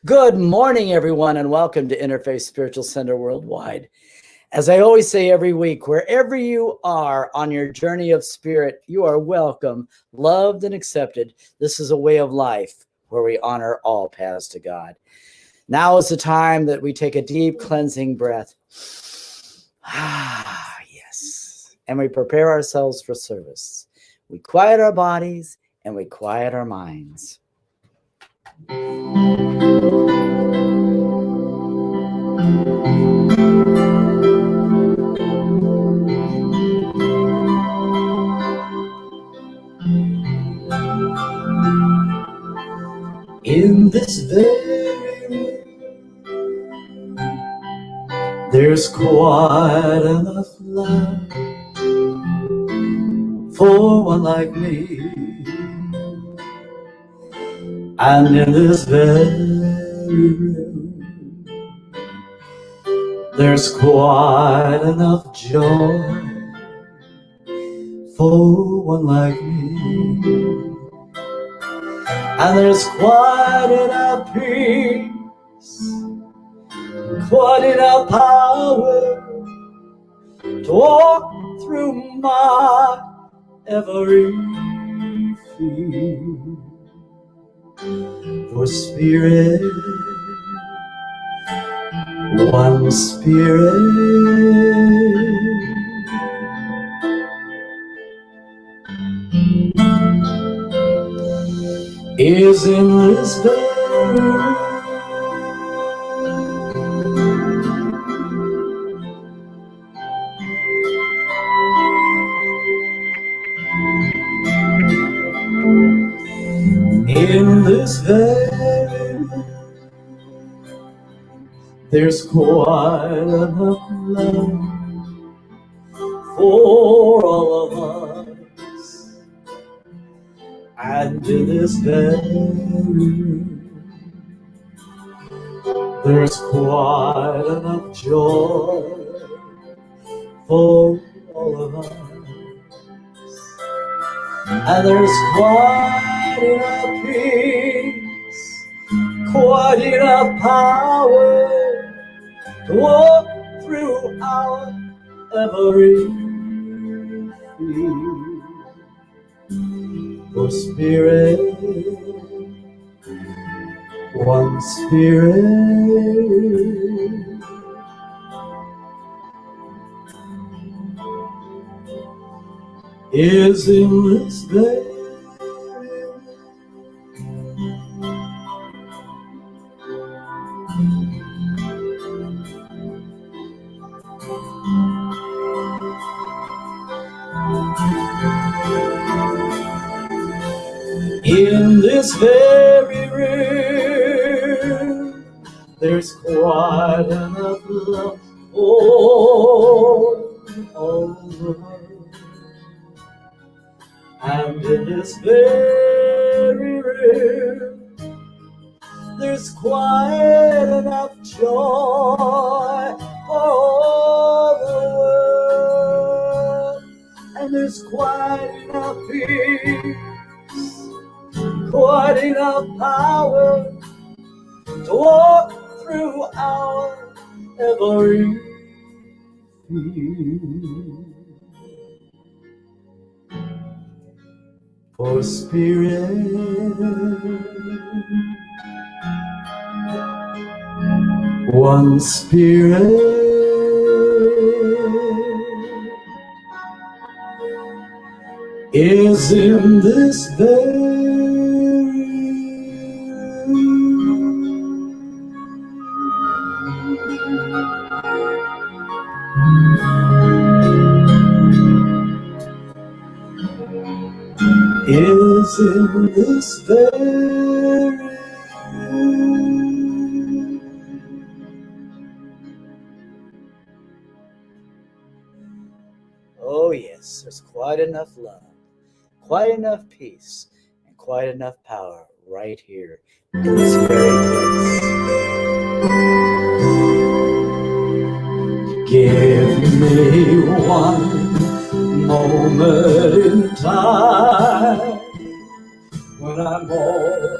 Good morning, everyone, and welcome to Interfaith Spiritual Center Worldwide. As I always say every week, wherever you are on your journey of spirit, you are welcome, loved, and accepted. This is a way of life where we honor all paths to God. Now is the time that we take a deep cleansing breath. Yes. And we prepare ourselves for service. We quiet our bodies and we quiet our minds. In this very room, there's quite enough love for one like me. And in this very room, there's quite enough joy for one like me. And there's quite enough peace, quite enough power to walk through my every fear. For spirit, one spirit, is in this very room. In this very room, there's quite enough love for all of us. And in this very room, there's quite enough joy for all of us. And there's quite enough peace, quite enough power to walk through our every fear. For spirit, one spirit, is in this very room. In this very room, there's quite enough love for all of us. And in this very room, there's quite enough joy for all the world. And there's quite enough peace, quite enough power to walk through our every fear. For spirit, one spirit, is in this very is in this very room. Oh yes, there's quite enough love, quite enough peace, and quite enough power right here in this very place. Give me one moment in time when I'm all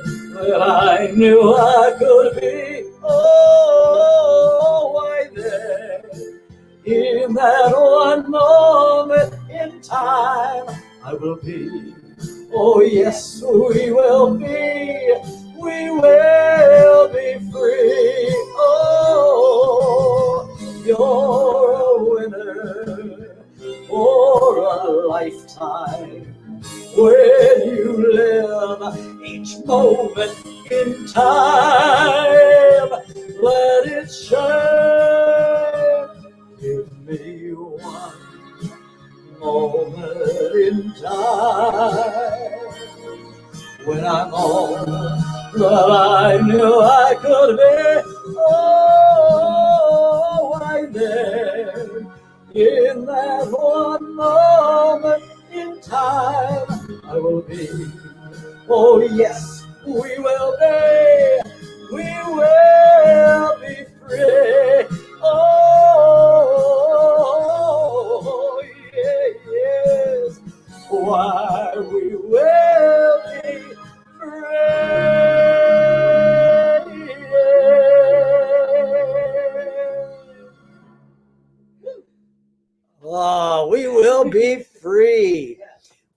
that I knew I could be. Oh, why there, in that one moment in time, I will be. Oh, yes, we will be. We will be free. Oh, you're a winner for a lifetime. When you live each moment in time, let it shine. Give me one moment in time when I'm all that I knew I could be. Oh, why there, in that one moment in time, I will be. Oh, yes, we will be. We will be free. Oh, yes. Why we will be free. Oh, we will be free.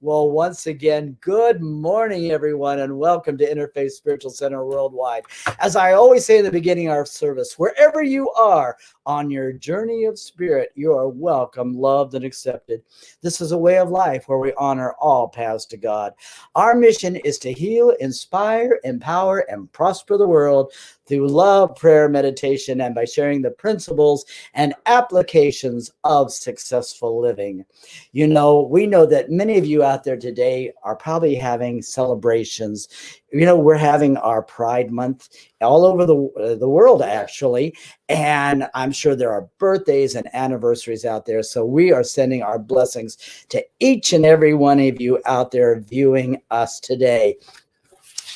Well, once again, good morning, everyone, and welcome to Interfaith Spiritual Center Worldwide. As I always say in the beginning of our service, wherever you are on your journey of spirit, you are welcome, loved, and accepted. This is a way of life where we honor all paths to God. Our mission is to heal, inspire, empower, and prosper the world through love, prayer, meditation, and by sharing the principles and applications of successful living. You know, we know that many of you out there today are probably having celebrations. You know, we're having our Pride Month all over the world, actually, and I'm sure there are birthdays and anniversaries out there. So we are sending our blessings to each and every one of you out there viewing us today.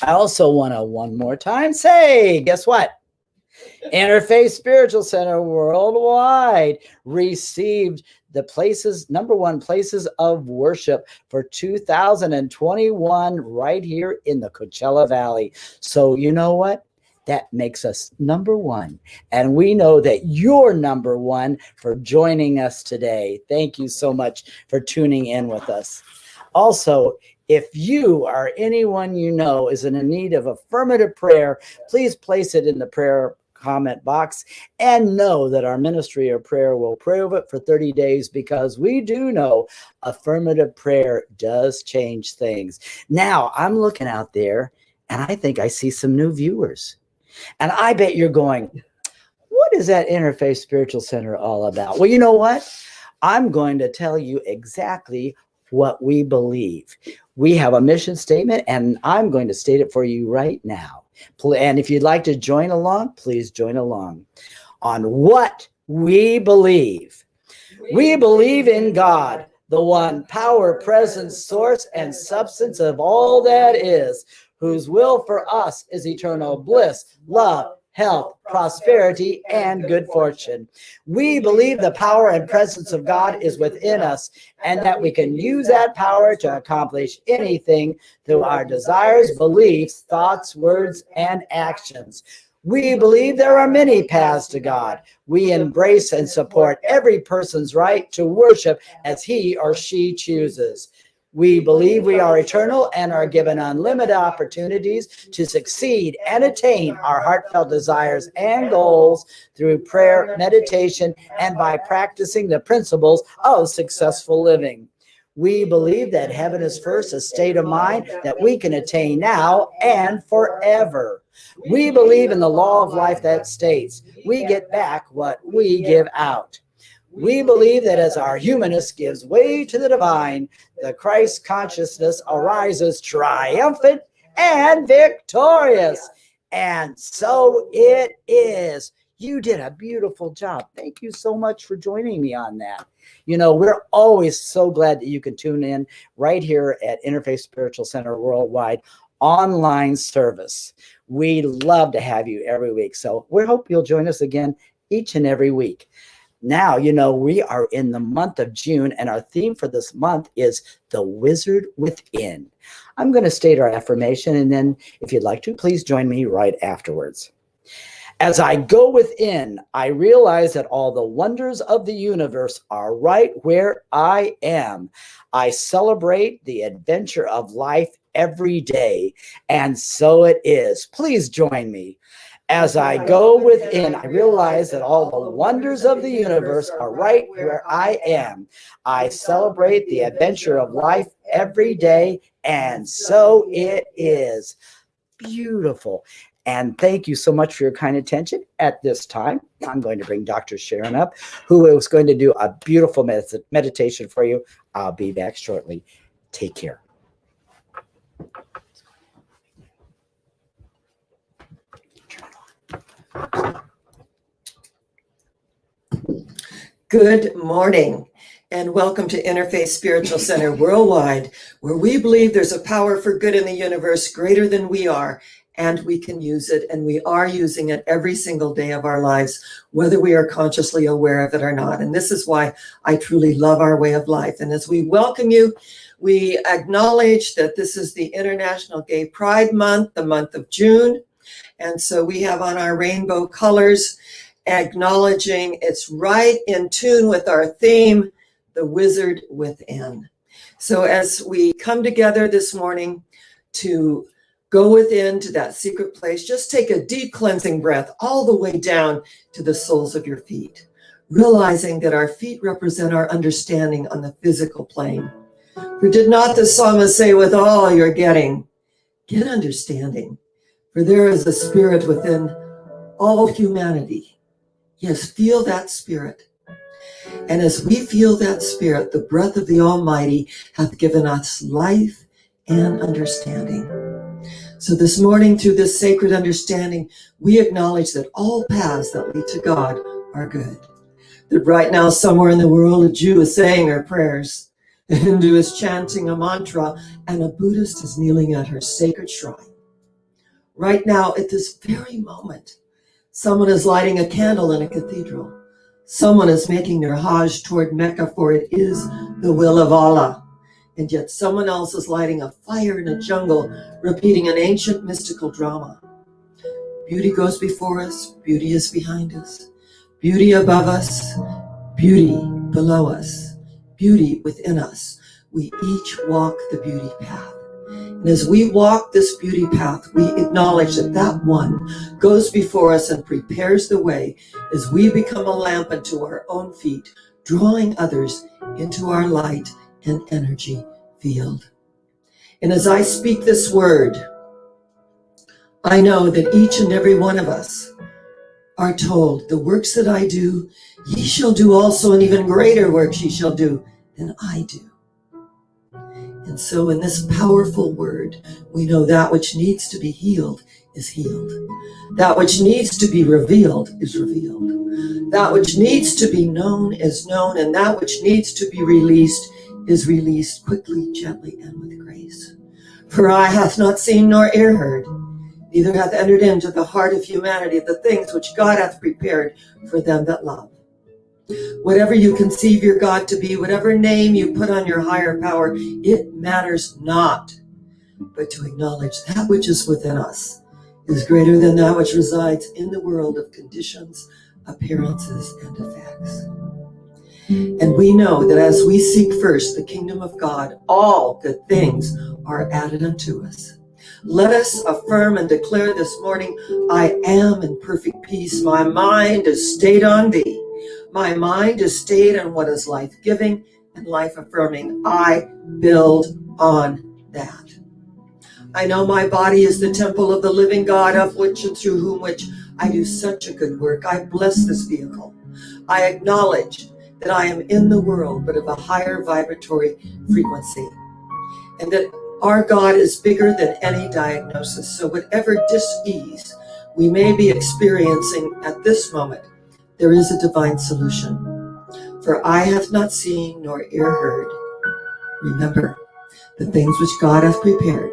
I also want to one more time say, guess what? Interfaith Spiritual Center Worldwide received the #1 places of worship for 2021 right here in the Coachella Valley. So you know what? That makes us #1. And we know that you're #1 for joining us today. Thank you so much for tuning in with us. Also, if you or anyone you know is in need of affirmative prayer, please place it in the prayer comment box and know that our ministry of prayer will pray over it for 30 days because we do know affirmative prayer does change things. Now, I'm looking out there and I think I see some new viewers. And I bet you're going, what is that Interfaith Spiritual Center all about? Well, you know what? I'm going to tell you exactly what we believe. We have a mission statement, and I'm going to state it for you right now. And if you'd like to join along, please join along. On what we believe. We believe in God, the one power, presence, source, and substance of all that is, whose will for us is eternal bliss, love, health, prosperity, and good fortune. We believe the power and presence of God is within us and that we can use that power to accomplish anything through our desires, beliefs, thoughts, words, and actions. We believe there are many paths to God. We embrace and support every person's right to worship as he or she chooses. We believe we are eternal and are given unlimited opportunities to succeed and attain our heartfelt desires and goals through prayer, meditation, and by practicing the principles of successful living. We believe that heaven is first a state of mind that we can attain now and forever. We believe in the law of life that states we get back what we give out. We believe that as our humanness gives way to the divine, the Christ consciousness arises triumphant and victorious. And so it is. You did a beautiful job. Thank you so much for joining me on that. You know, we're always so glad that you can tune in right here at Interfaith Spiritual Center Worldwide online service. We love to have you every week. So we hope you'll join us again each and every week. Now, you know, we are in the month of June, and our theme for this month is the wizard within. I'm going to state our affirmation, and then if you'd like to, please join me right afterwards. As I go within, I realize that all the wonders of the universe are right where I am. I celebrate the adventure of life every day, and so it is. Please join me. As I go within, I realize that all the wonders of the universe are right where I am. I celebrate the adventure of life every day, and so it is. Beautiful. And thank you so much for your kind attention. At this time, I'm going to bring Dr. Sharon up, who is going to do a beautiful meditation for you. I'll be back shortly. Take care. Good morning, and welcome to Interfaith Spiritual Center Worldwide, where we believe there's a power for good in the universe greater than we are, and we can use it, and we are using it every single day of our lives, whether we are consciously aware of it or not. And this is why I truly love our way of life. And as we welcome you, we acknowledge that this is the International Gay Pride Month, the month of June. And so we have on our rainbow colors, acknowledging it's right in tune with our theme, the wizard within. So as we come together this morning to go within to that secret place, just take a deep cleansing breath all the way down to the soles of your feet, realizing that our feet represent our understanding on the physical plane. For did not the psalmist say, with all you're getting, get understanding, for there is a spirit within all humanity. Yes, feel that spirit. And as we feel that spirit, the breath of the Almighty hath given us life and understanding. So this morning, through this sacred understanding, we acknowledge that all paths that lead to God are good. That right now, somewhere in the world, a Jew is saying her prayers, a Hindu is chanting a mantra, and a Buddhist is kneeling at her sacred shrine. Right now, at this very moment, someone is lighting a candle in a cathedral. Someone is making their Hajj toward Mecca, for it is the will of Allah. And yet someone else is lighting a fire in a jungle, repeating an ancient mystical drama. Beauty goes before us, beauty is behind us. Beauty above us, beauty below us, beauty within us. We each walk the beauty path. And as we walk this beauty path, we acknowledge that that one goes before us and prepares the way as we become a lamp unto our own feet, drawing others into our light and energy field. And as I speak this word, I know that each and every one of us are told, the works that I do, ye shall do also, and even greater works ye shall do than I do. And so in this powerful word, we know that which needs to be healed is healed. That which needs to be revealed is revealed. That which needs to be known is known, and that which needs to be released is released quickly, gently, and with grace. For eye hath not seen nor ear heard, neither hath entered into the heart of humanity the things which God hath prepared for them that love. Whatever you conceive your God to be, whatever name you put on your higher power, it matters not, but to acknowledge that which is within us is greater than that which resides in the world of conditions, appearances, and effects. And we know that as we seek first the kingdom of God, all good things are added unto us. Let us affirm and declare this morning, I am in perfect peace. My mind is stayed on thee. My mind is stayed on what is life-giving and life-affirming. I build on that. I know my body is the temple of the living God, of which and through whom which I do such a good work. I bless this vehicle. I acknowledge that I am in the world, but of a higher vibratory frequency, and that our God is bigger than any diagnosis. So whatever dis-ease we may be experiencing at this moment, there is a divine solution. For eye hath not seen nor ear heard. Remember the things which God hath prepared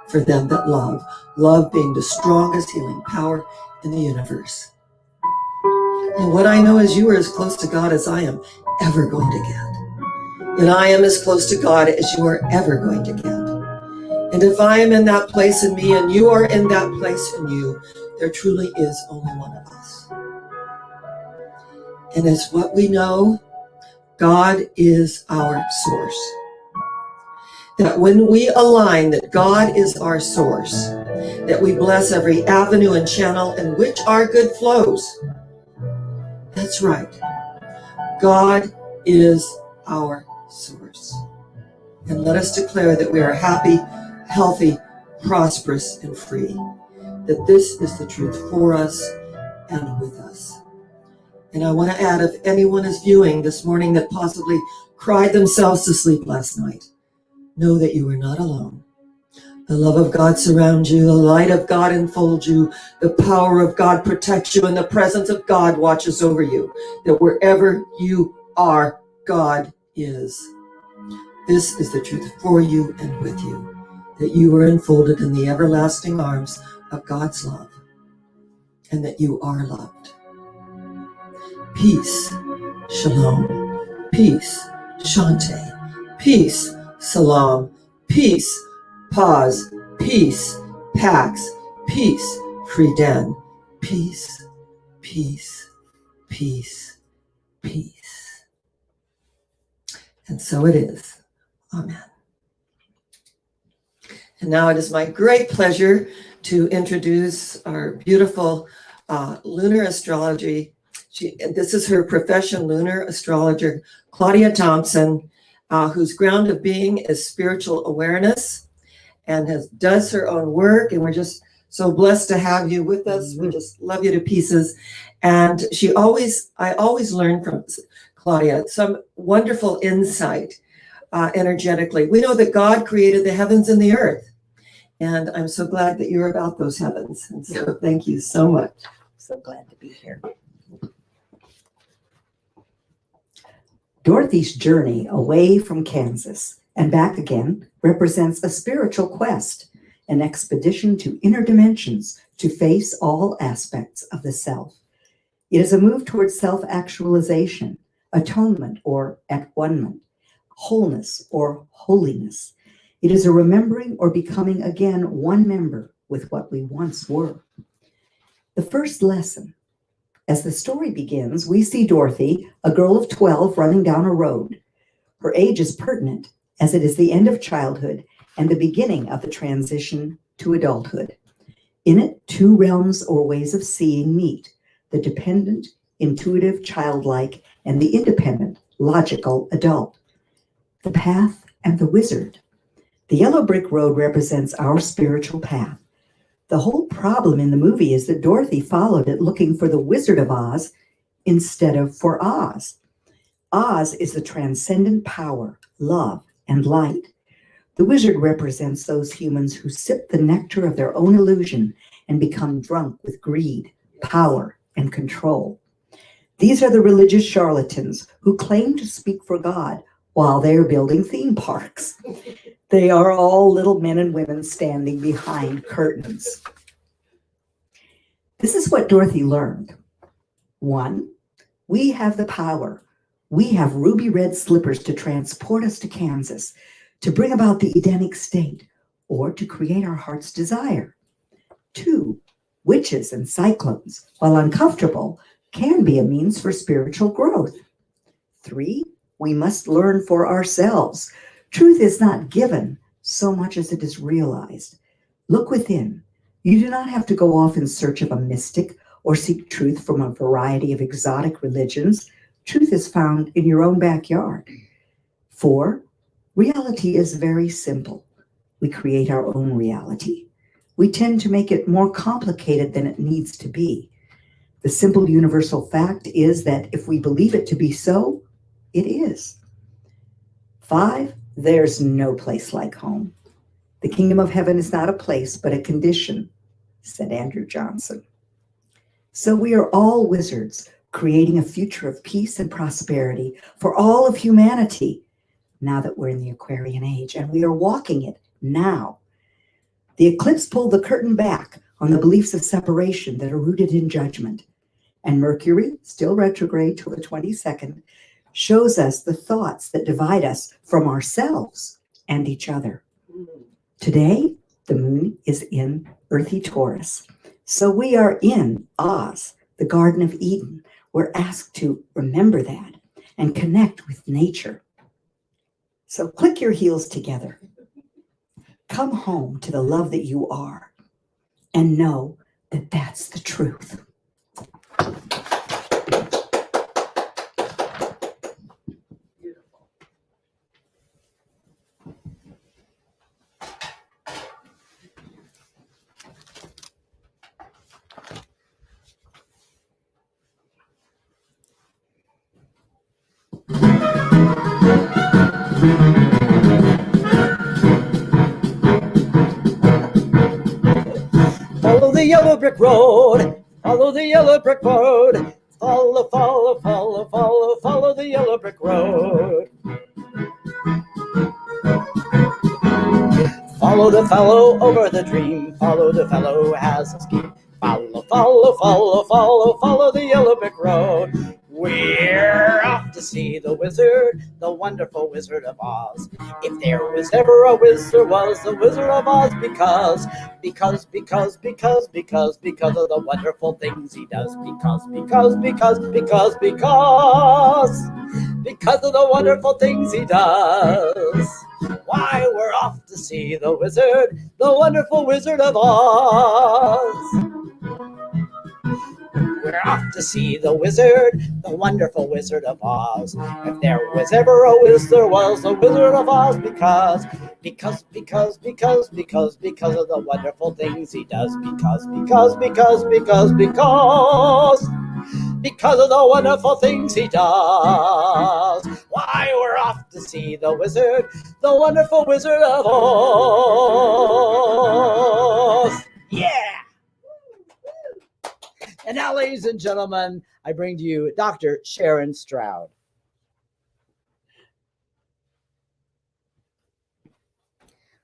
for them that love, love being the strongest healing power in the universe. And what I know is you are as close to God as I am ever going to get. And I am as close to God as you are ever going to get. And if I am in that place in me and you are in that place in you, there truly is only one of us. And as what we know, God is our source. That when we align that God is our source, that we bless every avenue and channel in which our good flows. That's right. God is our source. And let us declare that we are happy, healthy, prosperous, and free. That this is the truth for us and with us. And I want to add, if anyone is viewing this morning that possibly cried themselves to sleep last night, know that you are not alone. The love of God surrounds you, the light of God enfolds you, the power of God protects you, and the presence of God watches over you. That wherever you are, God is. This is the truth for you and with you, that you are enfolded in the everlasting arms of God's love, and that you are loved. Peace, shalom, peace, shante, peace, salam, peace, pause, peace, pax, peace, friden, peace, peace, peace, peace. And so it is. Amen. And now it is my great pleasure to introduce our beautiful lunar astrology. This is her profession, lunar astrologer, Claudia Thompson, whose ground of being is spiritual awareness, and does her own work. And we're just so blessed to have you with us. We just love you to pieces. And I always learn from Claudia some wonderful insight energetically. We know that God created the heavens and the earth. And I'm so glad that you're about those heavens. And so thank you so much. So glad to be here. Dorothy's journey away from Kansas and back again represents a spiritual quest, an expedition to inner dimensions to face all aspects of the self. It is a move towards self-actualization, atonement or at-one-ment, wholeness or holiness. It is a remembering or becoming again one member with what we once were. The first lesson. As the story begins, we see Dorothy, a girl of 12, running down a road. Her age is pertinent, as it is the end of childhood and the beginning of the transition to adulthood. In it, two realms or ways of seeing meet, the dependent, intuitive, childlike, and the independent, logical adult. The path and the wizard. The yellow brick road represents our spiritual path. The whole problem in the movie is that Dorothy followed it looking for the Wizard of Oz instead of for Oz. Oz is the transcendent power, love, and light. The wizard represents those humans who sip the nectar of their own illusion and become drunk with greed, power, and control. These are the religious charlatans who claim to speak for God while they are building theme parks. They are all little men and women standing behind curtains. This is what Dorothy learned. 1, we have the power. We have ruby red slippers to transport us to Kansas, to bring about the Edenic state, or to create our heart's desire. 2, witches and cyclones, while uncomfortable, can be a means for spiritual growth. 3, we must learn for ourselves. Truth is not given so much as it is realized. Look within. You do not have to go off in search of a mystic or seek truth from a variety of exotic religions. Truth is found in your own backyard. 4, reality is very simple. We create our own reality. We tend to make it more complicated than it needs to be. The simple universal fact is that if we believe it to be so, it is. 5, there's no place like home. The kingdom of heaven is not a place, but a condition, said Andrew Johnson. So we are all wizards, creating a future of peace and prosperity for all of humanity, now that we're in the Aquarian age, and we are walking it now. The eclipse pulled the curtain back on the beliefs of separation that are rooted in judgment. And Mercury, still retrograde till the 22nd, shows us the thoughts that divide us from ourselves and each other. Today, the moon is in earthy Taurus. So we are in Oz, the Garden of Eden. We're asked to remember that and connect with nature. So click your heels together. Come home to the love that you are and know that that's the truth. Follow the yellow brick road. Follow the yellow brick road. Follow, follow, follow, follow, follow the yellow brick road. Follow the fellow over the dream. Follow the fellow who has a scheme. Follow, follow, follow, follow, follow the yellow brick road. We're off to see the wizard, the wonderful Wizard of Oz. If there was ever a wizard, there was the Wizard of Oz because of the wonderful things he does. Because of the wonderful things he does. Why, we're off to see the wizard, the wonderful Wizard of Oz. We're off to see the wizard, the wonderful Wizard of Oz. If there was ever a wizard, there was the Wizard of Oz because of the wonderful things he does. Because of the wonderful things he does. Why, we're off to see the wizard, the wonderful Wizard of Oz. Yeah! And now, ladies and gentlemen, I bring to you Dr. Sharon Stroud.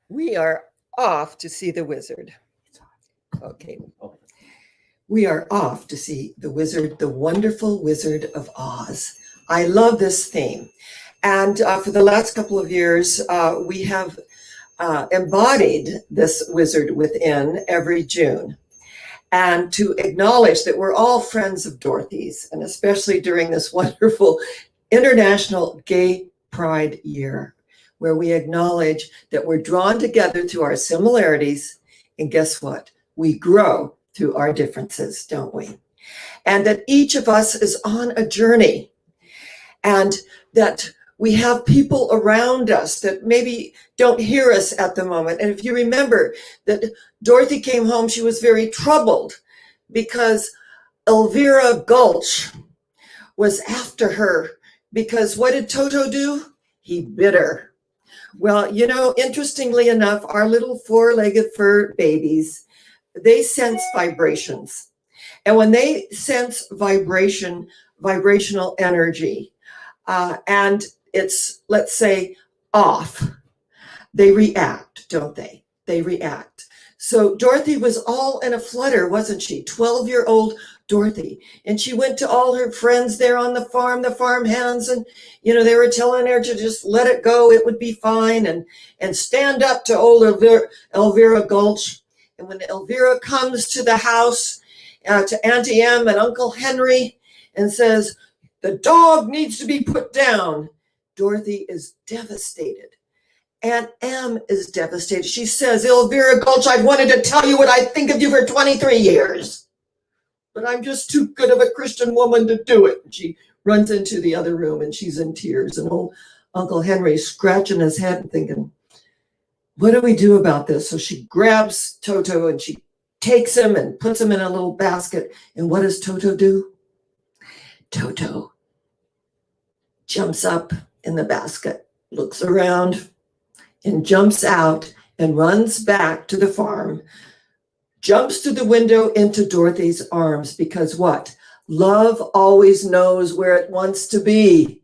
We are off to see the wizard. Okay. We are off to see the wizard, the wonderful Wizard of Oz. I love this theme. And for the last couple of years, we have embodied this wizard within every June. And to acknowledge that we're all friends of Dorothy's, and especially during this wonderful International Gay Pride Year, where we acknowledge that we're drawn together through our similarities, and guess what? We grow through our differences, don't we? And that each of us is on a journey, and that we have people around us that maybe don't hear us at the moment. And if you remember that Dorothy came home, she was very troubled because Elvira Gulch was after her because what did Toto do? He bit her. Well, you know, interestingly enough, our little four-legged fur babies, they sense vibrations. And when they sense vibrational energy, and it's, let's say, off, they react, don't they? They react. So Dorothy was all in a flutter, wasn't she? 12-year-old Dorothy. And she went to all her friends there on the farm hands, and, you know, they were telling her to just let it go, it would be fine, and stand up to old Elvira Gulch. And when Elvira comes to the house, to Auntie Em and Uncle Henry, and says, the dog needs to be put down, Dorothy is devastated. Aunt Em is devastated. She says, Elvira Gulch, I've wanted to tell you what I think of you for 23 years, but I'm just too good of a Christian woman to do it. She runs into the other room and she's in tears, and old Uncle Henry's scratching his head and thinking, what do we do about this? So she grabs Toto and she takes him and puts him in a little basket. And what does Toto do? Toto jumps up in the basket, looks around, and jumps out and runs back to the farm, jumps through the window into Dorothy's arms, because what? Love always knows where it wants to be.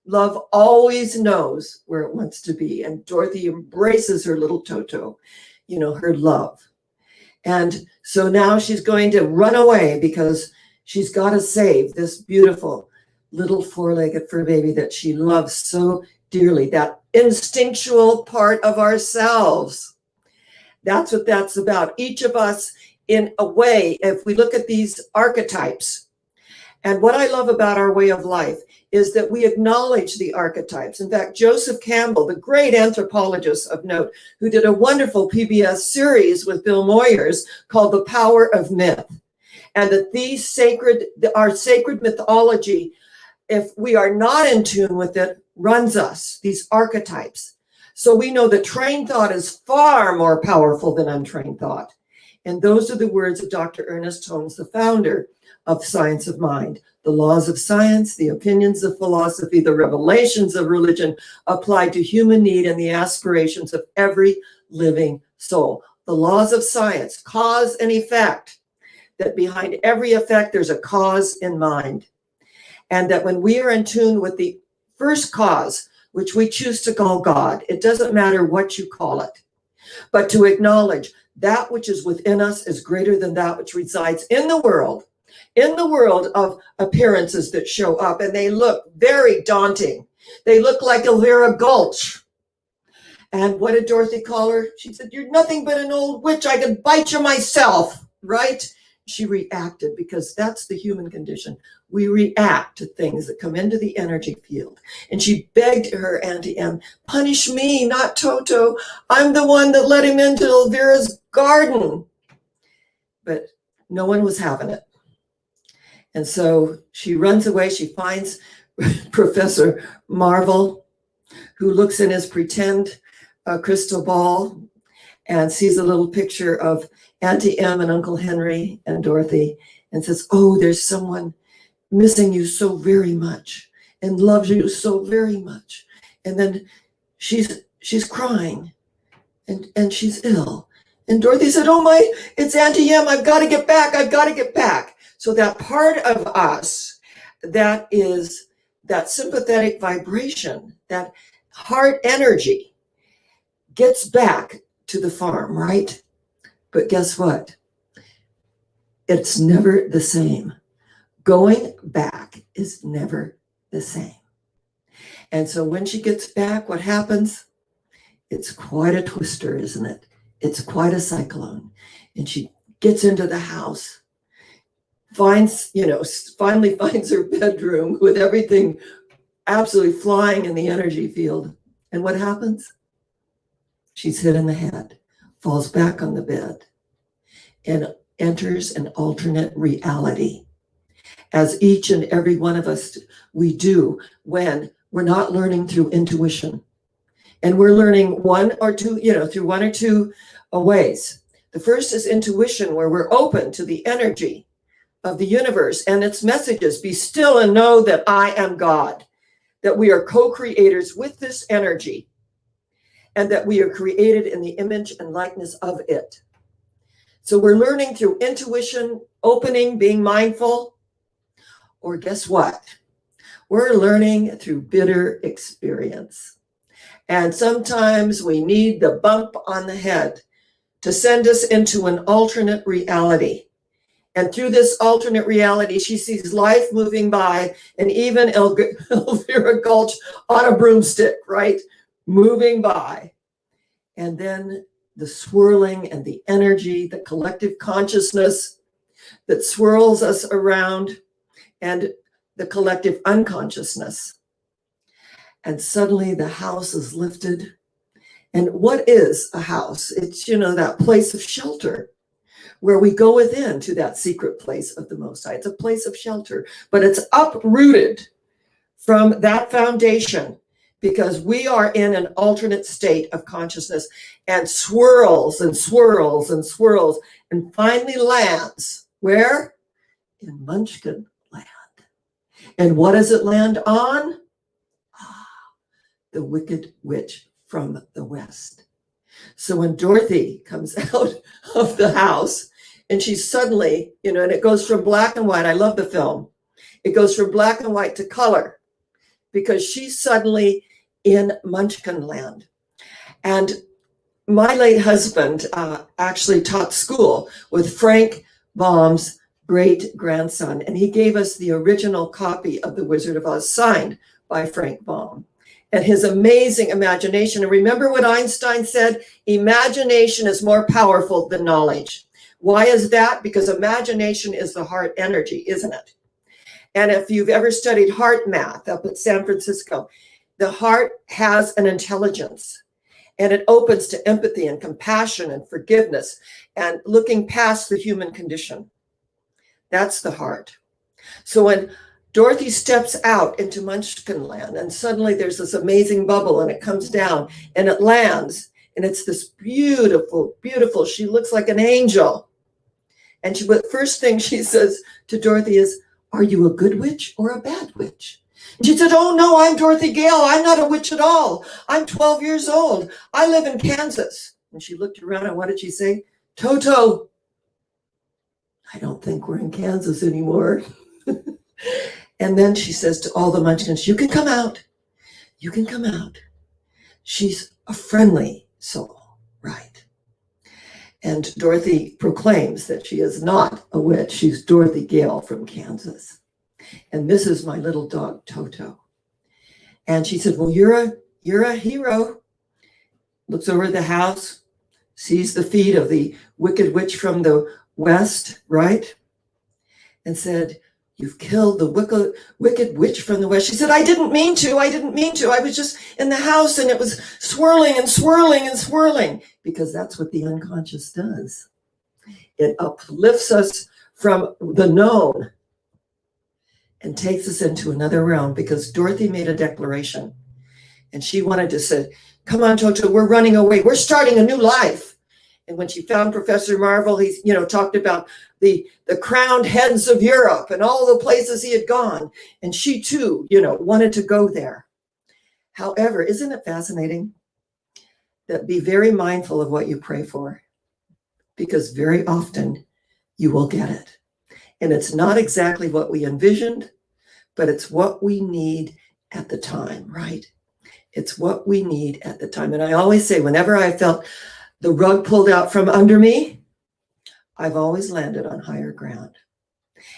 Love always knows where it wants to be. And Dorothy embraces her little Toto, you know, her love. And so now she's going to run away because She's got to save this beautiful little four-legged fur baby that she loves so dearly, that instinctual part of ourselves. That's what that's about. Each of us, in a way, if we look at these archetypes, and what I love about our way of life is that we acknowledge the archetypes. In fact, Joseph Campbell, the great anthropologist of note, who did a wonderful PBS series with Bill Moyers called The Power of Myth, and that our sacred mythology, if we are not in tune with it, runs us, these archetypes. So we know that trained thought is far more powerful than untrained thought. And those are the words of Dr. Ernest Holmes, the founder of Science of Mind. The laws of science, the opinions of philosophy, the revelations of religion applied to human need and the aspirations of every living soul. The laws of science, cause and effect, that behind every effect there's a cause in mind. And that when we are in tune with the first cause, which we choose to call God, it doesn't matter what you call it, but to acknowledge that which is within us is greater than that which resides in the world of appearances that show up, and they look very daunting. They look like Elvira Gulch. And what did Dorothy call her? She said, "You're nothing but an old witch. I could bite you myself," right? She reacted, because that's the human condition. We react to things that come into the energy field. And she begged her Auntie M, "Punish me, not Toto. I'm the one that let him into Elvira's garden." But no one was having it. And so she runs away. She finds Professor Marvel, who looks in his pretend crystal ball and sees a little picture of Auntie M and Uncle Henry and Dorothy, and says, "Oh, there's someone missing you so very much and loves you so very much." And then she's crying and she's ill. And Dorothy said, "Oh my, it's Auntie M. I've got to get back. I've got to get back." So that part of us that is that sympathetic vibration, that heart energy, gets back to the farm, right? But guess what? It's never the same. Going back is never the same. And so when she gets back, what happens? It's quite a twister, isn't it? It's quite a cyclone. And she gets into the house, finally finds her bedroom with everything absolutely flying in the energy field. And what happens? She's hit in the head, falls back on the bed, and enters an alternate reality, as each and every one of us, we do when we're not learning through intuition. And we're learning through one or two ways. The first is intuition, where we're open to the energy of the universe and its messages. Be still and know that I am God, that we are co-creators with this energy, and that we are created in the image and likeness of it. So we're learning through intuition, opening, being mindful. Or guess what? We're learning through bitter experience. And sometimes we need the bump on the head to send us into an alternate reality. And through this alternate reality, she sees life moving by, and even Elvira Gulch on a broomstick, right? Moving by. And then the swirling and the energy, the collective consciousness that swirls us around, and the collective unconsciousness. And suddenly the house is lifted. And what is a house? It's, that place of shelter where we go within to that secret place of the Most High. It's a place of shelter, but it's uprooted from that foundation, because we are in an alternate state of consciousness, and swirls and swirls and swirls, and finally lands where? In Munchkin land. And what does it land on? The Wicked Witch from the West. So when Dorothy comes out of the house, and she's suddenly, and it goes from black and white. I love the film. It goes from black and white to color, because she's suddenly in Munchkin land. And my late husband actually taught school with Frank Baum's great-grandson. And he gave us the original copy of The Wizard of Oz, signed by Frank Baum. And his amazing imagination. And remember what Einstein said? Imagination is more powerful than knowledge. Why is that? Because imagination is the heart energy, isn't it? And if you've ever studied heart math up at San Francisco, the heart has an intelligence, and it opens to empathy and compassion and forgiveness and looking past the human condition. That's the heart. So when Dorothy steps out into Munchkin Land, and suddenly there's this amazing bubble, and it comes down and it lands, and it's this beautiful, beautiful, she looks like an angel. And the first thing she says to Dorothy is, "Are you a good witch or a bad witch?" And she said, "Oh no, I'm Dorothy Gale. I'm not a witch at all. I'm 12 years old. I live in Kansas." And she looked around, and what did she say? "Toto, I don't think we're in Kansas anymore." And then she says to all the Munchkins, "You can come out. You can come out. She's a friendly soul, right?" And Dorothy proclaims that she is not a witch. She's Dorothy Gale from Kansas. "And this is my little dog, Toto." And she said, "Well, you're a hero." Looks over at the house, sees the feet of the wicked witch from the west, right? And said, "You've killed the wicked witch from the west." She said, "I didn't mean to. I didn't mean to. I was just in the house and it was swirling and swirling and swirling." Because that's what the unconscious does. It uplifts us from the known and takes us into another realm, because Dorothy made a declaration and she wanted to say, "Come on, Toto, we're running away. We're starting a new life." And when she found Professor Marvel, he, talked about the crowned heads of Europe and all the places he had gone. And she too, wanted to go there. However, isn't it fascinating that be very mindful of what you pray for? Because very often you will get it. And it's not exactly what we envisioned, but it's what we need at the time, right? It's what we need at the time. And I always say, whenever I felt the rug pulled out from under me, I've always landed on higher ground.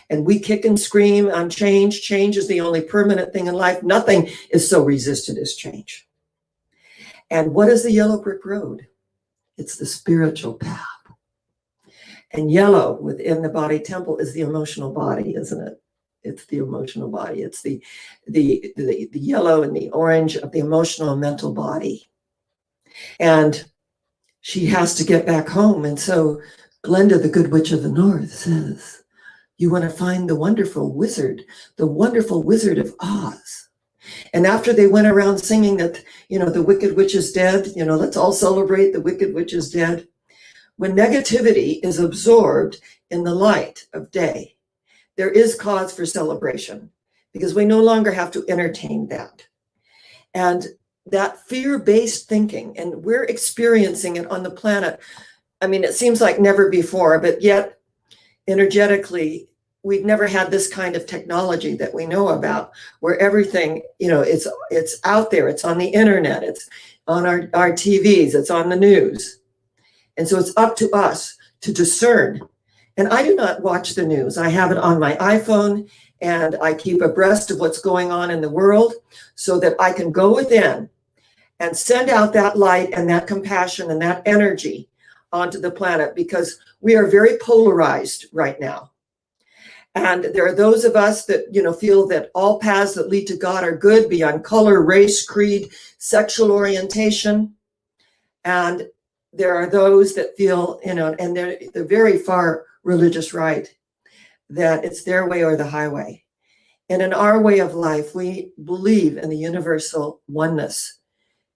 And we kick and scream on change. Change is the only permanent thing in life. Nothing is so resisted as change. And what is the yellow brick road? It's the spiritual path. And yellow within the body temple is the emotional body, isn't it? It's the emotional body. It's the yellow and the orange of the emotional and mental body. And she has to get back home. And so Glenda, the Good Witch of the North, says, "You want to find the wonderful Wizard of Oz." And after they went around singing that, the Wicked Witch is dead, let's all celebrate, the Wicked Witch is dead. When negativity is absorbed in the light of day, there is cause for celebration, because we no longer have to entertain that. And that fear-based thinking, and we're experiencing it on the planet. I mean, it seems like never before, but yet energetically, we've never had this kind of technology that we know about, where everything, it's out there, it's on the internet, it's on our TVs, it's on the news. And so it's up to us to discern. And I do not watch the news. I have it on my iPhone, and I keep abreast of what's going on in the world so that I can go within and send out that light and that compassion and that energy onto the planet, because we are very polarized right now. And there are those of us that, feel that all paths that lead to God are good beyond color, race, creed, sexual orientation. And there are those that feel, and they're very far religious right, that it's their way or the highway. And in our way of life, we believe in the universal oneness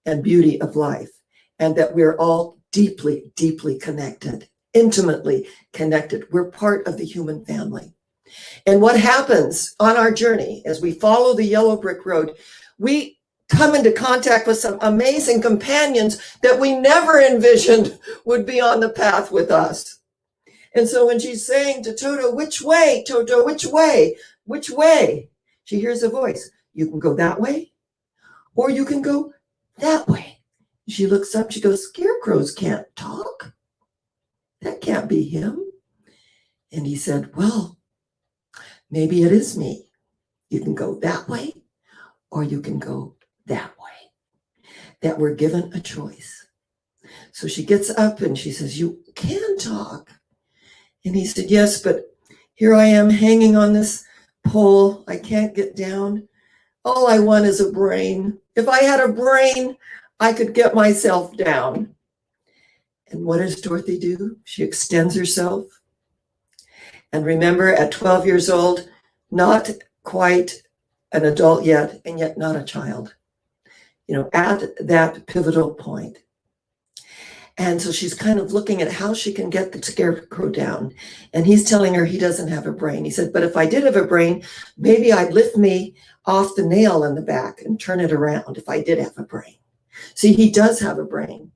and beauty of life, and that we're all deeply, deeply connected, intimately connected. We're part of the human family. And what happens on our journey as we follow the yellow brick road, we come into contact with some amazing companions that we never envisioned would be on the path with us. And so when she's saying to Toto, "Which way, Toto, which way, which way?" she hears a voice. "You can go that way, or you can go that way." She looks up, she goes, "Scarecrows can't talk. That can't be him." And he said, "Well, maybe it is me. You can go that way, or you can go that way. That we're given a choice. So she gets up and she says, you can talk. And he said, yes, but here I am hanging on this pole. I can't get down. All I want is a brain. If I had a brain, I could get myself down. And what does Dorothy do? She extends herself. And remember, at 12 years old, not quite an adult yet, and yet not a child. You know, at that pivotal point. And so she's kind of looking at how she can get the scarecrow down. And he's telling her he doesn't have a brain. He said, but if I did have a brain, maybe I'd lift me off the nail in the back and turn it around if I did have a brain. See, he does have a brain,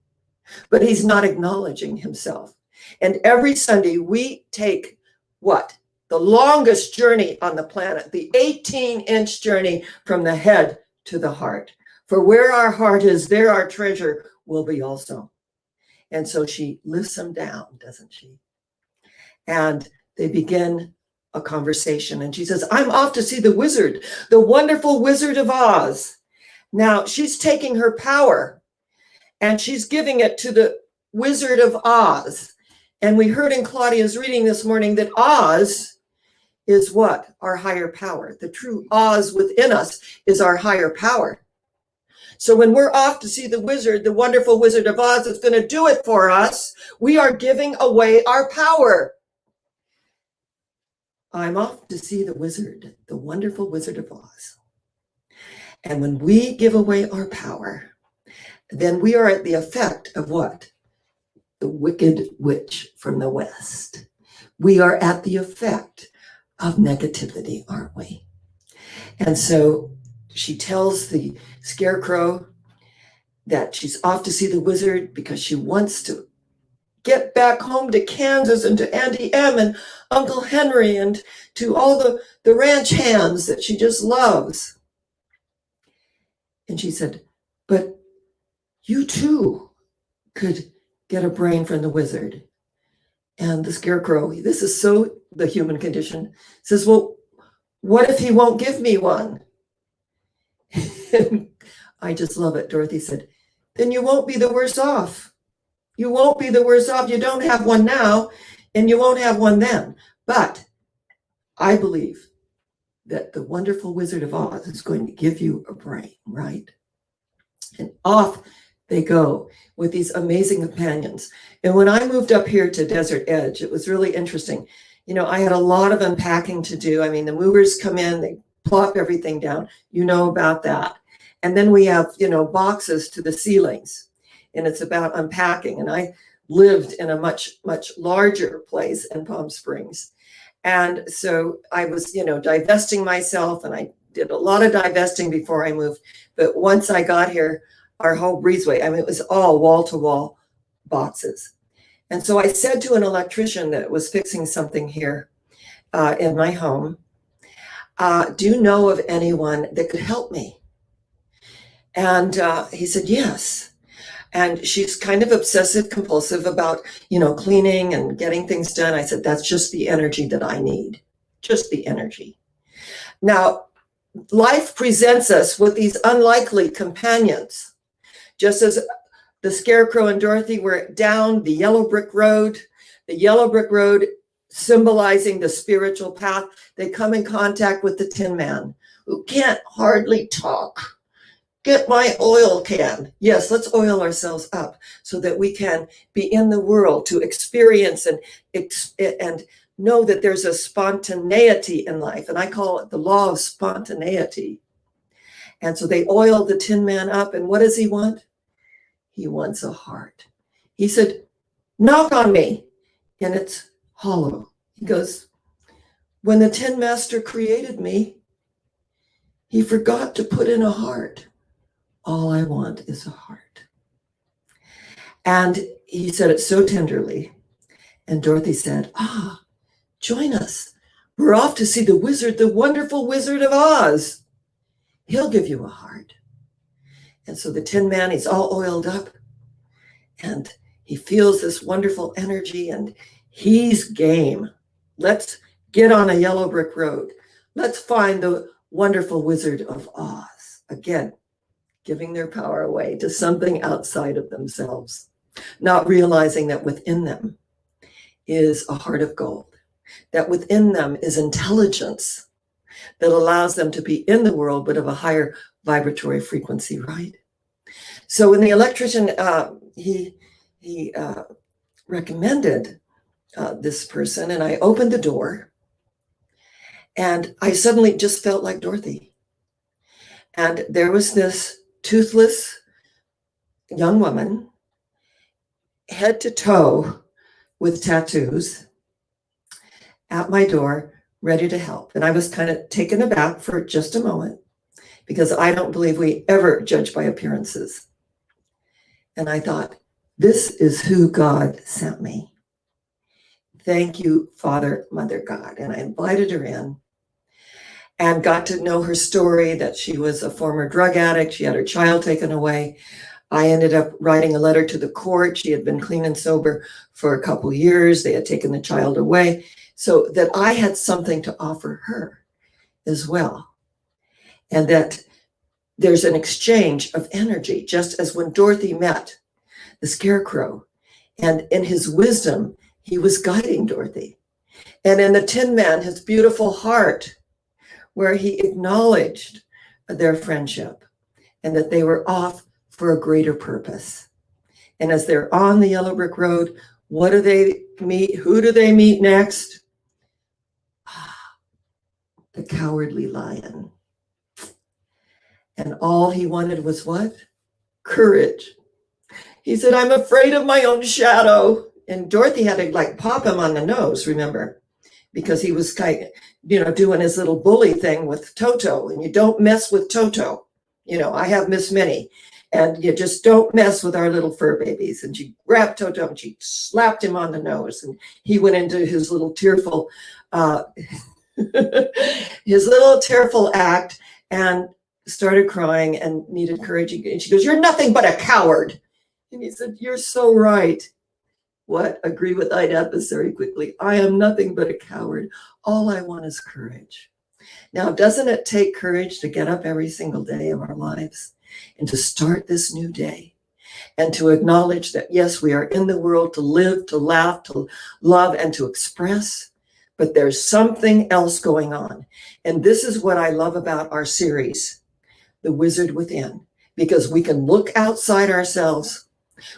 but he's not acknowledging himself. And every Sunday we take what? The longest journey on the planet, the 18-inch journey from the head to the heart. For where our heart is, there our treasure will be also. And so she lifts him down, doesn't she? And they begin a conversation. And she says, I'm off to see the wizard, the wonderful Wizard of Oz. Now, she's taking her power and she's giving it to the Wizard of Oz. And we heard in Claudia's reading this morning that Oz is what? Our higher power. The true Oz within us is our higher power. So when we're off to see the wizard, the wonderful Wizard of Oz is going to do it for us, we are giving away our power. I'm off to see the wizard, the wonderful Wizard of Oz. And when we give away our power, then we are at the effect of what? The wicked witch from the West. We are at the effect of negativity, aren't we? And so she tells the scarecrow that she's off to see the wizard because she wants to get back home to Kansas and to Auntie Em and Uncle Henry and to all the ranch hands that she just loves. And she said, but you too could get a brain from the wizard. And the scarecrow, this is so the human condition, says, well, what if he won't give me one? I just love it. Dorothy said, then you won't be the worse off. You won't be the worse off. You don't have one now, and you won't have one then. But I believe that the wonderful Wizard of Oz is going to give you a brain, right? And off they go with these amazing companions. And when I moved up here to Desert Edge, it was really interesting. You know, I had a lot of unpacking to do. I mean, the movers come in, they plop everything down. You know about that. And then we have, you know, boxes to the ceilings. And it's about unpacking. And I lived in a much, much larger place in Palm Springs. And so I was, you know, divesting myself, and I did a lot of divesting before I moved. But once I got here, our whole breezeway, I mean, it was all wall-to-wall boxes. And so I said to an electrician that was fixing something here in my home, do you know of anyone that could help me? And he said, yes. And she's kind of obsessive compulsive about, you know, cleaning and getting things done. I said, that's just the energy that I need, just the energy. Now, life presents us with these unlikely companions. Just as the Scarecrow and Dorothy were down the yellow brick road symbolizing the spiritual path, they come in contact with the Tin Man, who can't hardly talk. Get my oil can. Yes, let's oil ourselves up so that we can be in the world to experience and know that there's a spontaneity in life. And I call it the law of spontaneity. And so they oil the Tin Man up. And what does he want? He wants a heart. He said, knock on me. And it's hollow. He goes, when the Tin Master created me, he forgot to put in a heart. All I want is a heart. And he said it so tenderly. And Dorothy said, join us. We're off to see the wizard, the wonderful Wizard of Oz. He'll give you a heart. And so the Tin Man, he's all oiled up. And he feels this wonderful energy, and he's game. Let's get on a yellow brick road. Let's find the wonderful Wizard of Oz. Again, giving their power away to something outside of themselves, not realizing that within them is a heart of gold, that within them is intelligence that allows them to be in the world, but of a higher vibratory frequency, right? So when the electrician, he recommended this person, and I opened the door, and I suddenly just felt like Dorothy. And there was this toothless young woman, head to toe with tattoos, at my door, ready to help. And I was kind of taken aback for just a moment, because I don't believe we ever judge by appearances. And I thought, this is who God sent me. Thank you, Father, Mother God. And I invited her in and got to know her story, that she was a former drug addict. She had her child taken away. I ended up writing a letter to the court. She had been clean and sober for a couple of years. They had taken the child away, so that I had something to offer her as well. And that there's an exchange of energy, just as when Dorothy met the scarecrow, and in his wisdom, he was guiding Dorothy. And in the Tin Man, his beautiful heart, where he acknowledged their friendship and that they were off for a greater purpose. And as they're on the yellow brick road, what do they meet? Who do they meet next? The cowardly lion. And all he wanted was what? Courage. He said, I'm afraid of my own shadow. And Dorothy had to like pop him on the nose, remember? Because he was kind of, doing his little bully thing with Toto, and you don't mess with Toto. I have Miss Minnie, and you just don't mess with our little fur babies. And she grabbed Toto and she slapped him on the nose, and he went into his little tearful, act and started crying and needed courage. And she goes, you're nothing but a coward. And he said, you're so right. What? Agree with thine adversary quickly. I am nothing but a coward. All I want is courage. Now, doesn't it take courage to get up every single day of our lives and to start this new day and to acknowledge that, yes, we are in the world to live, to laugh, to love, and to express, but there's something else going on. And this is what I love about our series, The Wizard Within, because we can look outside ourselves.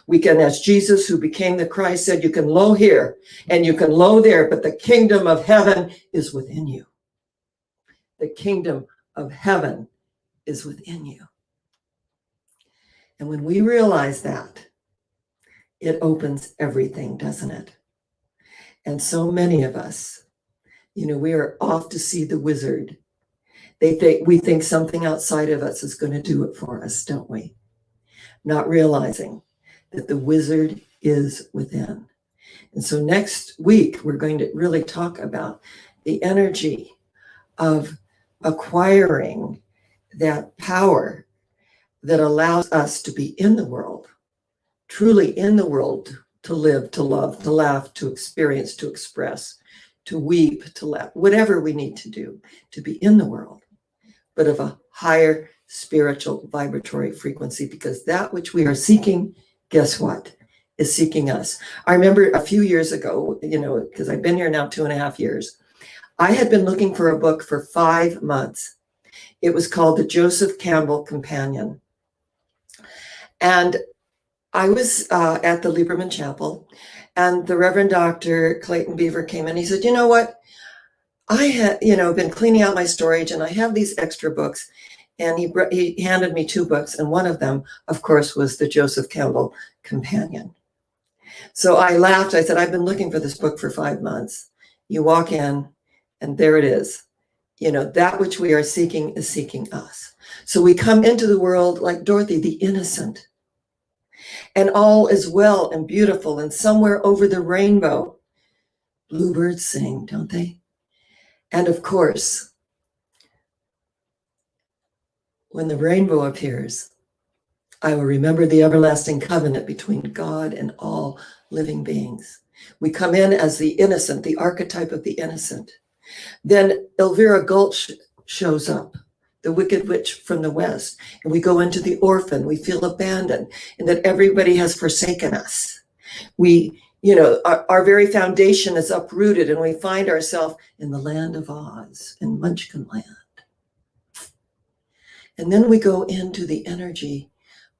We can, as Jesus, who became the Christ, said, you can low here and you can low there, but the kingdom of heaven is within you. The kingdom of heaven is within you. And when we realize that, it opens everything, doesn't it? And so many of us, we are off to see the wizard. We think something outside of us is going to do it for us, don't we? Not realizing that the wizard is within. And so next week, we're going to really talk about the energy of acquiring that power that allows us to be in the world, truly in the world, to live, to love, to laugh, to experience, to express, to weep, to laugh, whatever we need to do to be in the world, but of a higher spiritual vibratory frequency, because that which we are seeking, guess what, is seeking us. I remember a few years ago, because I've been here now 2.5 years, I had been looking for a book for 5 months. It was called The Joseph Campbell Companion. And I was at the Lieberman Chapel, and the Reverend Dr. Clayton Beaver came in. He said, you know what? I had, been cleaning out my storage, and I have these extra books. And he handed me 2 books, and one of them, of course, was The Joseph Campbell Companion. So I laughed. I said, I've been looking for this book for 5 months. You walk in, and there it is. That which we are seeking is seeking us. So we come into the world like Dorothy, the innocent. And all is well and beautiful, and somewhere over the rainbow, bluebirds sing, don't they? And of course, when the rainbow appears, I will remember the everlasting covenant between God and all living beings. We come in as the innocent, the archetype of the innocent. Then Elvira Gulch shows up, the Wicked Witch from the West, and we go into the orphan. We feel abandoned and that everybody has forsaken us. We, our very foundation is uprooted and we find ourselves in the land of Oz, in Munchkin land. And then we go into the energy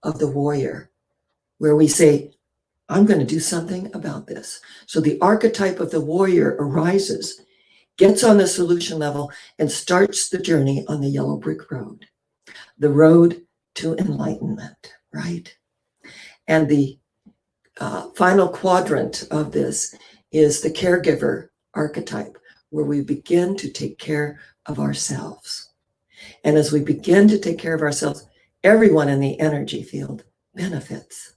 of the warrior, where we say, I'm going to do something about this. So the archetype of the warrior arises, gets on the solution level, and starts the journey on the yellow brick road, the road to enlightenment, right? And the final quadrant of this is the caregiver archetype, where we begin to take care of ourselves. And as we begin to take care of ourselves, everyone in the energy field benefits.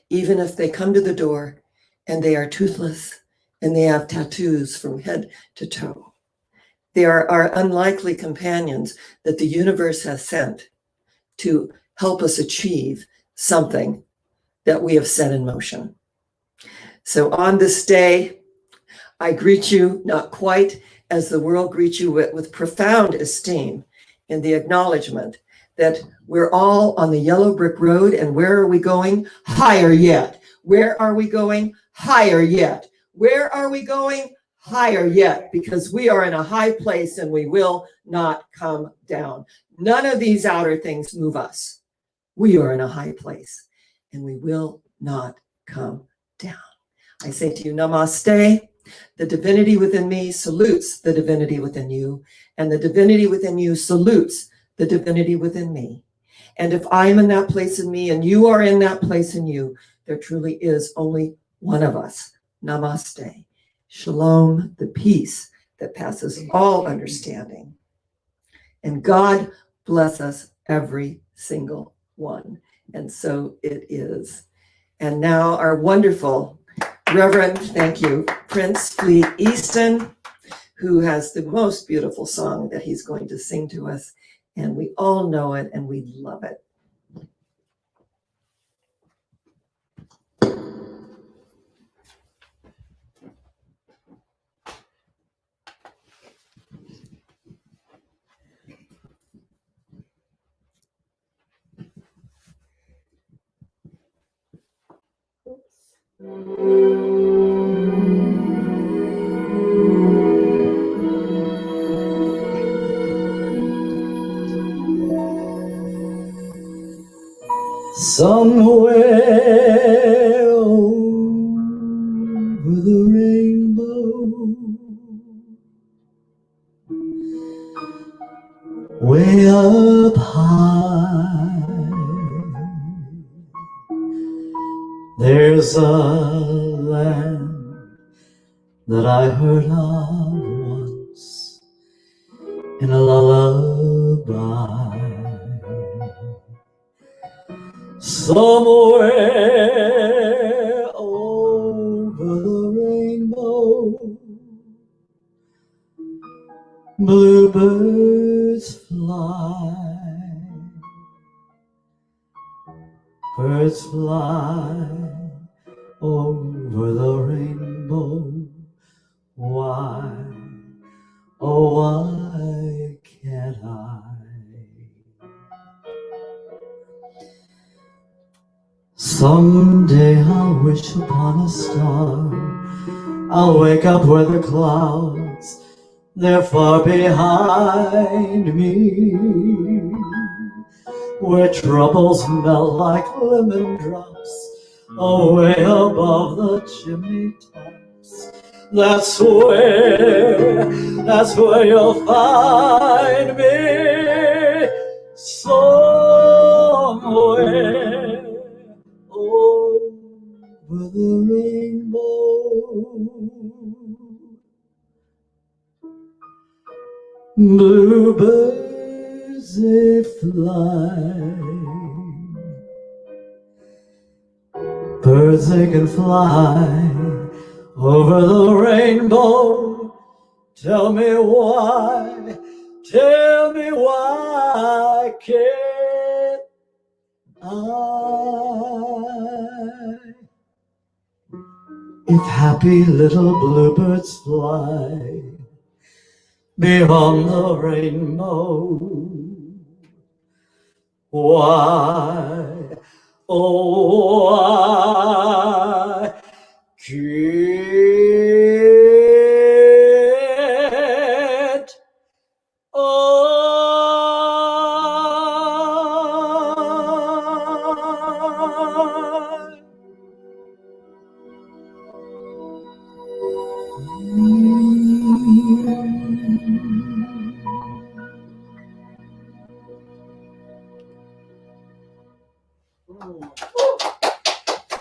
Even if they come to the door and they are toothless and they have tattoos from head to toe. They are our unlikely companions that the universe has sent to help us achieve something that we have set in motion. So on this day, I greet you, not quite as the world greets you, with profound esteem, in the acknowledgement that we're all on the yellow brick road. And where are we going? Higher yet. Where are we going? Higher yet. Where are we going? Higher yet, because we are in a high place and we will not come down. None of these outer things move us. We are in a high place and we will not come down. I say to you, namaste. The divinity within me salutes the divinity within you, and the divinity within you salutes the divinity within me. And if I'm in that place in me and you are in that place in you, there truly is only one of us. Namaste. Shalom, the peace that passes all understanding. And God bless us, every single one. And so it is. And now our wonderful Reverend, thank you, Prince Fleet Easton, who has the most beautiful song that he's going to sing to us. And we all know it and we love it. Somewhere over the rainbow, way up high, there's a land that I heard of once in a lullaby. Somewhere over the rainbow, bluebirds fly, birds fly over the rainbow. Why, oh why can't I? Someday I'll wish upon a star. I'll wake up where the clouds, they're far behind me, where troubles melt like lemon drops away above the chimney tops. That's where you'll find me, somewhere over the rainbow. Bluebirds, they fly, birds, they can fly over the rainbow. Tell me why can't I? If happy little bluebirds fly, beyond the rainbow. Why, oh, why can't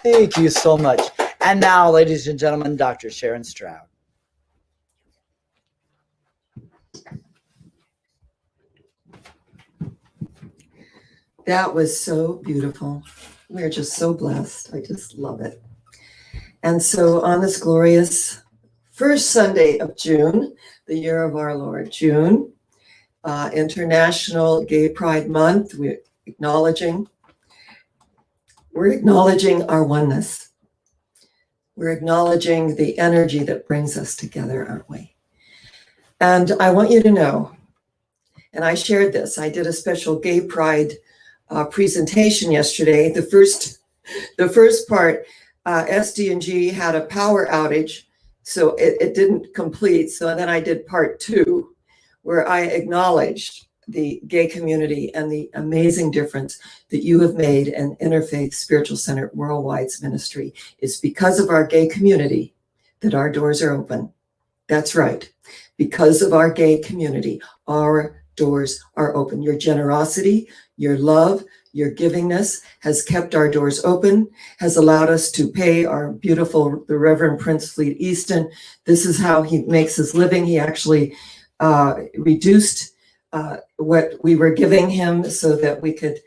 Thank you so much. And now, ladies and gentlemen, Dr. Sharon Stroud. That was so beautiful. We're just so blessed. I just love it. And so on this glorious first Sunday of June, the year of our Lord, June, International Gay Pride Month, we're acknowledging our oneness. We're acknowledging the energy that brings us together, aren't we? And I want you to know, and I shared this, I did a special Gay Pride presentation yesterday. The first part, SD&G had a power outage, so it didn't complete. So then I did part 2, where I acknowledged the gay community and the amazing difference that you have made in Interfaith Spiritual Center Worldwide's ministry. It's because of our gay community that our doors are open. That's right. Because of our gay community, our doors are open. Your generosity, your love, your givingness has kept our doors open, has allowed us to pay our beautiful, the Reverend Prince Fleet Easton. This is how he makes his living. He actually reduced what we were giving him so that we could,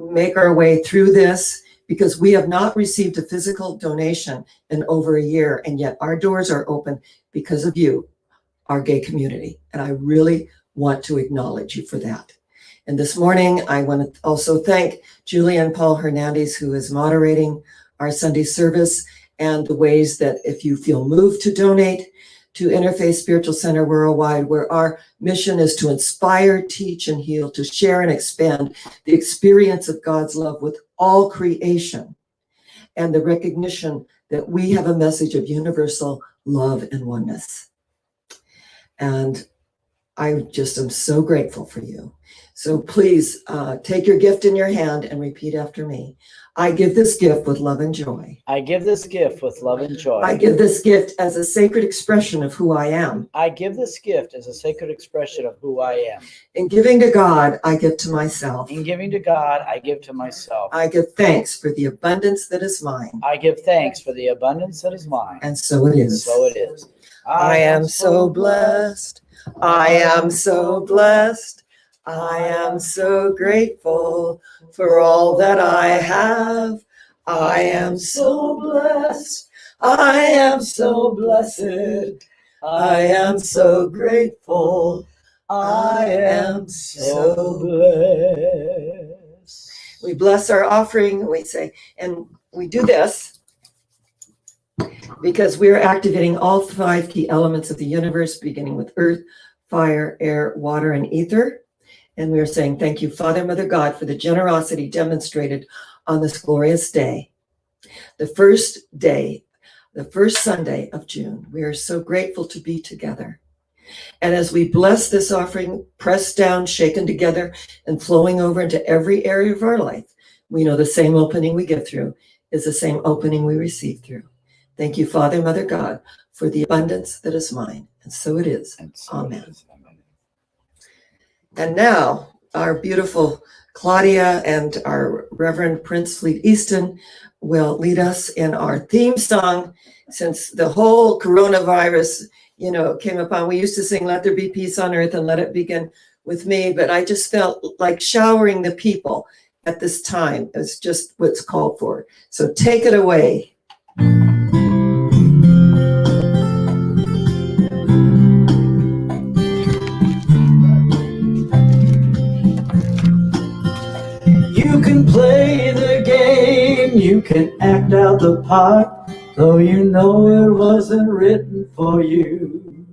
make our way through this, because we have not received a physical donation in over a year, and yet our doors are open because of you, our gay community. And I really want to acknowledge you for that. And this morning, I want to also thank Julian Paul Hernandez, who is moderating our Sunday service, and the ways that if you feel moved to donate to Interfaith Spiritual Center Worldwide, where our mission is to inspire, teach, and heal, to share and expand the experience of God's love with all creation, and the recognition that we have a message of universal love and oneness. And I just am so grateful for you. So please take your gift in your hand and repeat after me. I give this gift with love and joy. I give this gift with love and joy. I give this gift as a sacred expression of who I am. I give this gift as a sacred expression of who I am. In giving to God, I give to myself. In giving to God, I give to myself. I give thanks for the abundance that is mine. I give thanks for the abundance that is mine. And so it is. So it is. I am so blessed. I am so blessed. I am so grateful for all that I have. I am so blessed. I am so blessed. I am so grateful. I am so blessed. We bless our offering, we say, and we do this because we are activating all 5 key elements of the universe, beginning with earth, fire, air, water, and ether. And we are saying, thank you, Father, Mother, God, for the generosity demonstrated on this glorious day, the first Sunday of June. We are so grateful to be together. And as we bless this offering, pressed down, shaken together, and flowing over into every area of our life, we know the same opening we give through is the same opening we receive through. Thank you, Father, Mother, God, for the abundance that is mine. And so it is. Amen. And now our beautiful Claudia and our Reverend Prince Fleet Easton will lead us in our theme song. Since the whole coronavirus, came upon, we used to sing, "Let there be peace on earth and let it begin with me." But I just felt like showering the people at this time is just what's called for. So take it away. You can play the game, you can act out the part, though you know it wasn't written for you.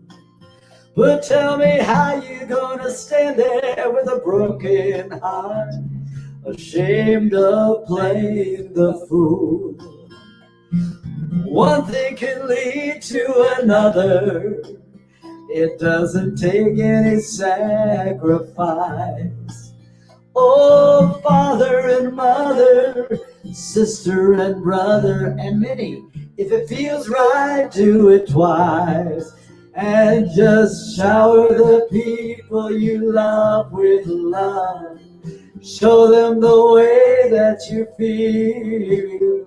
But tell me how you gonna stand there with a broken heart, ashamed of playing the fool. One thing can lead to another. It doesn't take any sacrifice. Oh, father and mother, sister and brother, and many. If it feels right, do it twice. And just shower the people you love with love. Show them the way that you feel.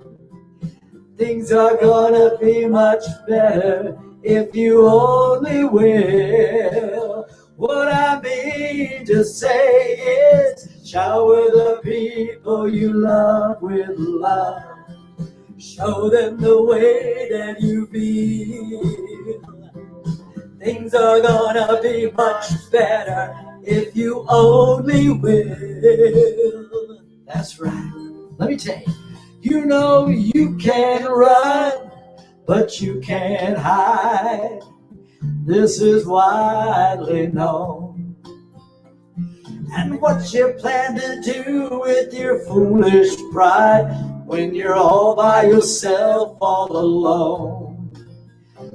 Things are gonna be much better if you only will. What I mean to say is, shower the people you love with love. Show them the way that you feel. Things are gonna be much better if you only will. That's right. Let me tell you. You know you can run, but you can't hide. This is widely known. And what you plan to do with your foolish pride when you're all by yourself, all alone?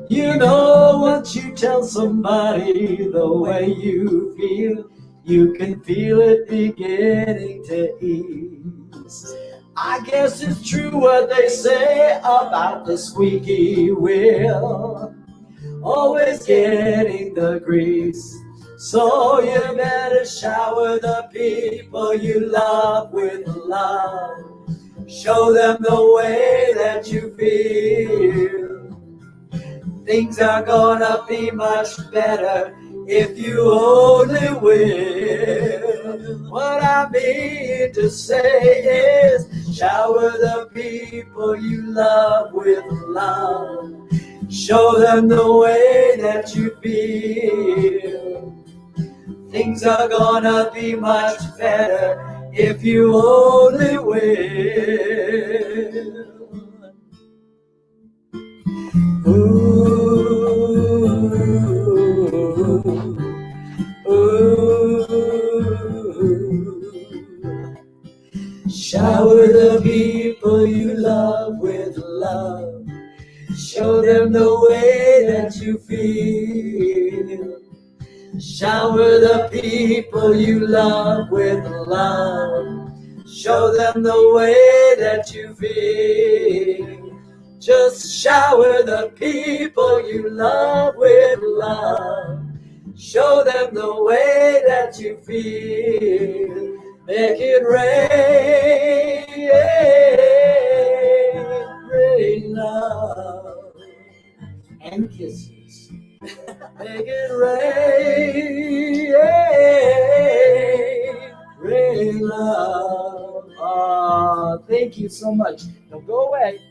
You know, once you tell somebody the way you feel, you can feel it beginning to ease. I guess it's true what they say about the squeaky wheel, always getting the grease. So you better shower the people you love with love. Show them the way that you feel. Things are gonna be much better if you only will. What I mean to say is, shower the people you love with love. Show them the way that you feel. Things are gonna be much better if you only will. Shower the people you love with love. Show them the way that you feel. Shower the people you love with love. Show them the way that you feel. Just shower the people you love with love. Show them the way that you feel. Make it rain, rain love and kisses. Make it rain love. Thank you so much. Don't go away.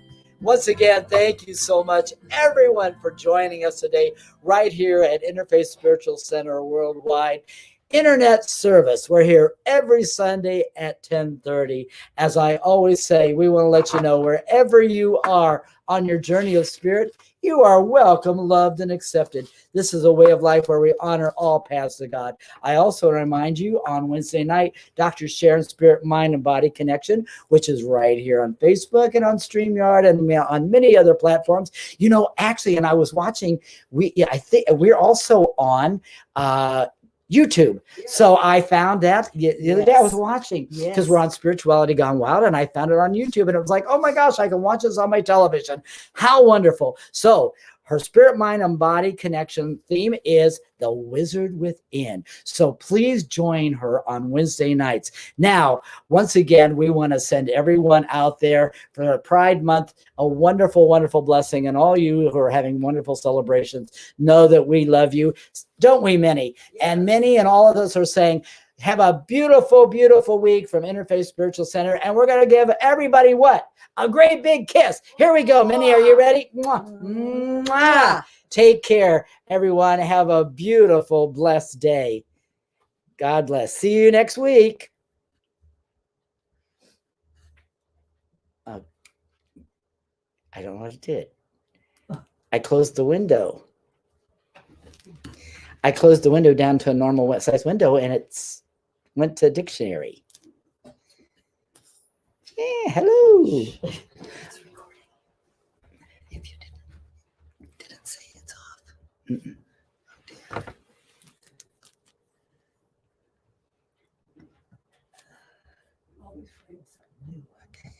Once again, thank you so much, everyone, for joining us today right here at Interfaith Spiritual Center Worldwide. Internet service. We're here every Sunday at 10:30. As I always say, we want to let you know wherever you are on your journey of spirit, you are welcome, loved, and accepted. This is a way of life where we honor all paths to God. I also remind you on Wednesday night, Dr. Sharon's Spirit, Mind, and Body Connection, which is right here on Facebook and on StreamYard and on many other platforms. You know, actually, and I was watching, I think we're also on YouTube. Yes. So I found that the other day I was watching because we're on Spirituality Gone Wild, and I found it on YouTube, and it was like, oh my gosh, I can watch this on my television. How wonderful. So her Spirit, Mind, and Body Connection theme is The Wizard Within. So please join her on Wednesday nights. Now, once again, we want to send everyone out there for Pride Month a wonderful, wonderful blessing. And all you who are having wonderful celebrations, know that we love you. Don't we, Minnie? And Minnie and all of us are saying, have a beautiful, beautiful week from Interfaith Spiritual Center. And we're going to give everybody what? A great big kiss. Here we go. Minnie, are you ready? Mwah. Mwah. Take care, everyone. Have a beautiful, blessed day. God bless. See you next week. I don't know what I did. I closed the window. I closed the window down to a normal size window, and it's went to dictionary. Yeah, hello. It's recording. If you didn't say it's off. Mm-mm. Oh dear. Always find something new. Okay.